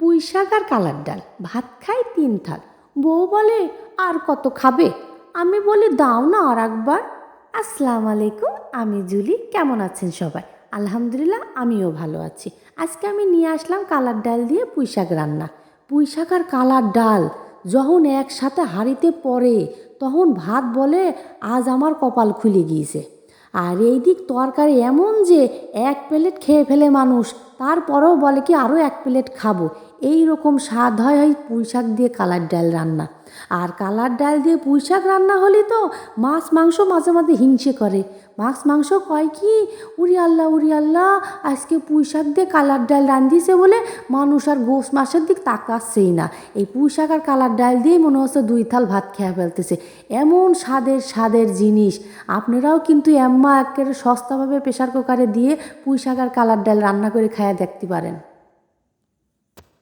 পুঁই শাক আর কালার ডাল ভাত খাই 3 থাল। বউ বলে আর কত খাবে? আমি বলি দাও না আর একবার। আসসালামু আলাইকুম, আমি জুলি। কেমন আছেন সবাই? আলহামদুলিল্লাহ, আমিও ভালো আছি। আজকে আমি নিয়ে আসলাম কালার ডাল দিয়ে পুঁই শাক রান্না। পুঁই শাক আর কালার ডাল যখন একসাথে হাঁড়িতে পড়ে তখন ভাত বলে আজ আমার কপাল খুলে গিয়েছে। আর এই দিক তরকারি এমন যে 1 প্লেট খেয়ে ফেলে মানুষ, তারপরেও বলে কি আরও 1 প্লেট খাবো। এই রকম স্বাদ হয় ওই পুঁই শাক দিয়ে কালার ডাল রান্না। আর কালার ডাল দিয়ে পুঁই শাক রান্না হলে তো মাছ মাংস মাঝে মাঝে হিংসে করে। মাছ মাংস কয় কি, উরি আল্লাহ আজকে পুঁই শাক দিয়ে কালার ডাল রান্ধিছে বলে মানুষ আর গোস মাছের দিক তাকাচ্ছেই না। এই পুঁই শাক আর কালার ডাল দিয়েই মনে হচ্ছে 2 থাল ভাত খেয়ে ফেলতেছে। এমন স্বাদের স্বাদের জিনিস। আপনারাও কিন্তু একেবারে সস্তাভাবে প্রেশার কুকারে দিয়ে পুঁই শাক আর কালার ডাল রান্না করে খায়া দেখতে পারেন।